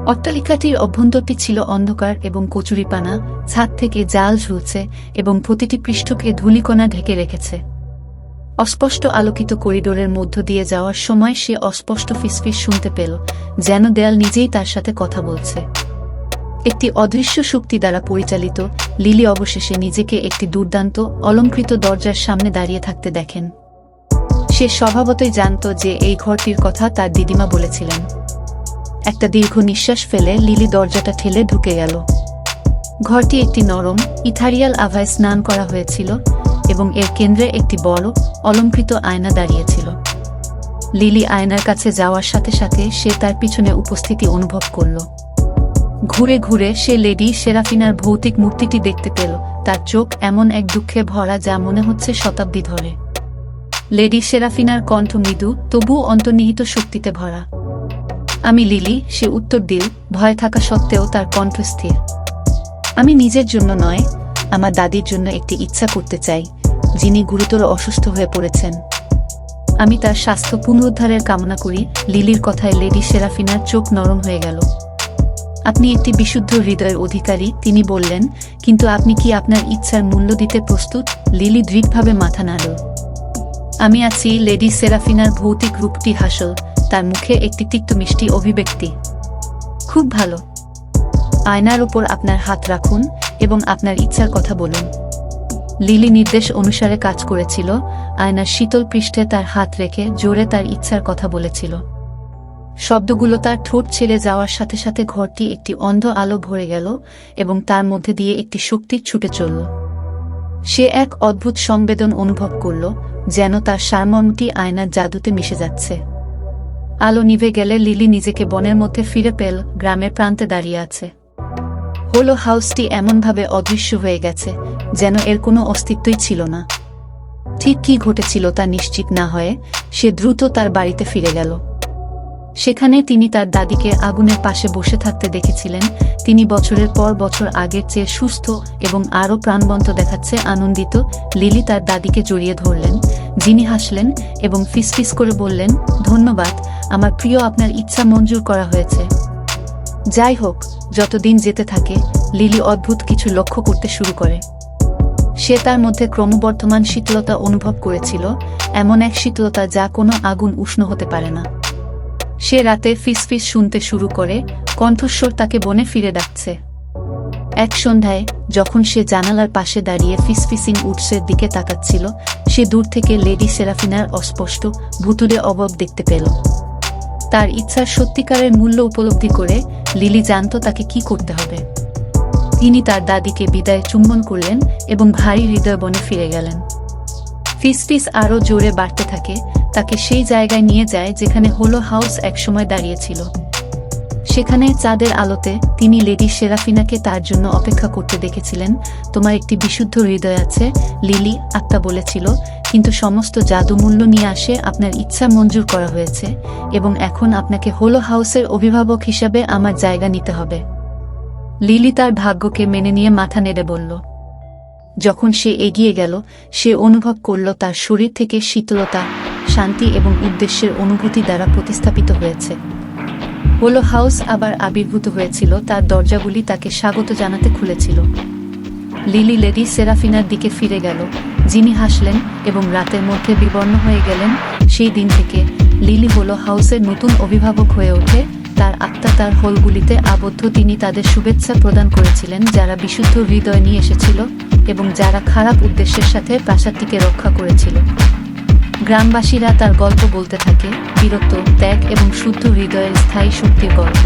অট্টালিকাটির অভ্যন্তরটি ছিল অন্ধকার এবং কচুরিপানা, ছাদ থেকে জাল ঝুলছে এবং প্রতিটি পৃষ্ঠকে ধূলিকণা ঢেকে রেখেছে। অস্পষ্ট আলোকিত করিডোরের মধ্য দিয়ে যাওয়ার সময় সে অস্পষ্ট ফিসফিস শুনতে পেল, যেন দেয়াল নিজেই তার সাথে কথা বলছে। একটি অদৃশ্য শক্তি দ্বারা পরিচালিত, লিলি অবশেষে নিজেকে একটি দুর্দান্ত, অলংকৃত দরজার সামনে দাঁড়িয়ে থাকতে দেখেন। সে স্বভাবতই জানত যে এই ঘরটির কথা তার দিদিমা বলেছিলেন। একটা দীর্ঘ নিঃশ্বাস ফেলে লিলি দরজাটা ঠেলে ঢুকে গেল। ঘরটি একটি নরম, ইথারিয়াল আভায় স্নান করা হয়েছিল এবং এর কেন্দ্রে একটি বড়, অলংকৃত আয়না দাঁড়িয়েছিল। লিলি আয়নার কাছে যাওয়ার সাথে সাথে সে তার পিছনে উপস্থিতি অনুভব করল। ঘুরে ঘুরে সে লেডি সেরাফিনার ভৌতিক মূর্তিটি দেখতে পেল। তার চোখ এমন এক দুঃখে ভরা যা মনে হচ্ছে শতাব্দী ধরে। লেডি সেরাফিনার কণ্ঠ মৃদু, তবুও অন্তর্নিহিত শক্তিতে ভরা। আমি লিলি, সে উত্তর দিল, ভয় থাকা সত্ত্বেও তার কণ্ঠ স্থির। আমি নিজের জন্য নয়, আমার দাদির জন্য একটি ইচ্ছা করতে চাই, যিনি গুরুতর অসুস্থ হয়ে পড়েছেন। আমি তার স্বাস্থ্য পুনরুদ্ধারের কামনা করি। লিলির কথায় লেডি সেরাফিনার চোখ নরম হয়ে গেল। আপনি একটি বিশুদ্ধ হৃদয়ের অধিকারী, তিনি বললেন, কিন্তু আপনি কি আপনার ইচ্ছার মূল্য দিতে প্রস্তুত? লিলি দৃঢ়ভাবে মাথা নাড়ল। আমি আছি। লেডি সেরাফিনার ভৌতিক রূপটি হাসল, তার মুখে একটি তিক্ত মিষ্টি অভিব্যক্তি। খুব ভালো। আয়নার ওপর আপনার হাত রাখুন এবং আপনার ইচ্ছার কথা বলুন। লিলি নির্দেশ অনুসারে কাজ করেছিল। আয়নার শীতল পৃষ্ঠে তার হাত রেখে জোরে তার ইচ্ছার কথা বলেছিল। শব্দগুলো তার ঠোঁট ছেড়ে যাওয়ার সাথে সাথে ঘরটি একটি অন্ধ আলো ভরে গেল এবং তার মধ্যে দিয়ে একটি শক্তি ছুটে চলল। সে এক অদ্ভুত সংবেদন অনুভব করল, যেন তার সারমর্মটি আয়নার জাদুতে মিশে যাচ্ছে। আলো নিভে গেলে লিলি নিজেকে বনের মধ্যে ফিরে পেল। গ্রামের প্রান্তে দাঁড়িয়ে আছে। হোলো হাউসটি এমনভাবে অদৃশ্য হয়ে গেছে, যেন এর কোনো অস্তিত্বই ছিল না। ঠিক কী ঘটেছিল তা নিশ্চিত না হয়ে সে দ্রুত তার বাড়িতে ফিরে গেল। সেখানে তিনি তার দাদিকে আগুনের পাশে বসে থাকতে দেখেছিলেন। তিনি বছরের পর বছর আগের চেয়ে সুস্থ এবং আরও প্রাণবন্ত দেখাচ্ছে আনন্দিত। লিলি তার দাদিকে জড়িয়ে ধরলেন, যিনি হাসলেন এবং ফিসফিস করে বললেন, ধন্যবাদ আমার প্রিয়, আপনার ইচ্ছা মঞ্জুর করা হয়েছে। যাই হোক, যতদিন যেতে থাকে লিলি অদ্ভুত কিছু লক্ষ্য করতে শুরু করে। সে তার মধ্যে ক্রমবর্ধমান শীতলতা অনুভব করেছিল, এমন এক শীতলতা যা কোনো আগুন উষ্ণ হতে পারে না। সে রাতে ফিসফিস শুনতে শুরু করে, কণ্ঠস্বর তাকে বনে ফিরে ডাকছে। এক সন্ধ্যায় যখন সে জানালার পাশে দাঁড়িয়ে ফিসফিসিং উডসের দিকে তাকাচ্ছিল, সে দূর থেকে লেডি সেরাফিনার অস্পষ্ট, ভুতুড়ে অভাব দেখতে পেল। তার ইচ্ছার সত্যিকারের মূল্য উপলব্ধি করে লিলি জানত তাকে কি করতে হবে। তিনি তার দাদিকে বিদায় চুম্বন করলেন এবং ভারী হৃদয় বনে ফিরে গেলেন। ফিসফিস আরও জোরে বাড়তে থাকে, তাকে সেই জায়গায় নিয়ে যায় যেখানে হোলো হাউস একসময় দাঁড়িয়েছিল। সেখানে চাঁদের আলোতে তিনি লেডি সেরাফিনাকে তার জন্য অপেক্ষা করতে দেখেছিলেন। তোমার একটি বিশুদ্ধ হৃদয় আছে, লিলি, আত্মা বলেছিল, কিন্তু সমস্ত জাদু মূল্য নিয়ে আসে। আপনার ইচ্ছা মঞ্জুর করা হয়েছে এবং এখন আপনাকে হোলো হাউসের অভিভাবক হিসাবে আমার জায়গা নিতে হবে। লিলি তার ভাগ্যকে মেনে নিয়ে মাথা নেড়ে বলল। যখন সে এগিয়ে গেল, সে অনুভব করল তার শরীর থেকে শীতলতা, শান্তি এবং উদ্দেশ্যের অনুভূতি দ্বারা প্রতিস্থাপিত হয়েছে। হোলো হাউস আবার আবির্ভূত হয়েছিল, তার দরজাগুলি তাকে স্বাগত জানাতে খুলেছিল। লিলি লেডি সেরাফিনার দিকে ফিরে গেল, যিনি হাসলেন এবং রাতের মধ্যে বিবর্ণ হয়ে গেলেন। সেই দিন থেকে লিলি হোলো হাউসের নতুন অভিভাবক হয়ে ওঠে। তার আত্মা তার হোলগুলিতে আবদ্ধ। তিনি তাদের শুভেচ্ছা প্রদান করেছিলেন যারা বিশুদ্ধ হৃদয় নিয়ে এসেছিল এবং যারা খারাপ উদ্দেশ্যের সাথে প্রাসাদটিকে রক্ষা করেছিল। গ্রামবাসীরা তার গল্প বলতে থাকে, বীরত্ব, ত্যাগ এবং শুদ্ধ হৃদয়ের স্থায়ী শক্তির গল্প।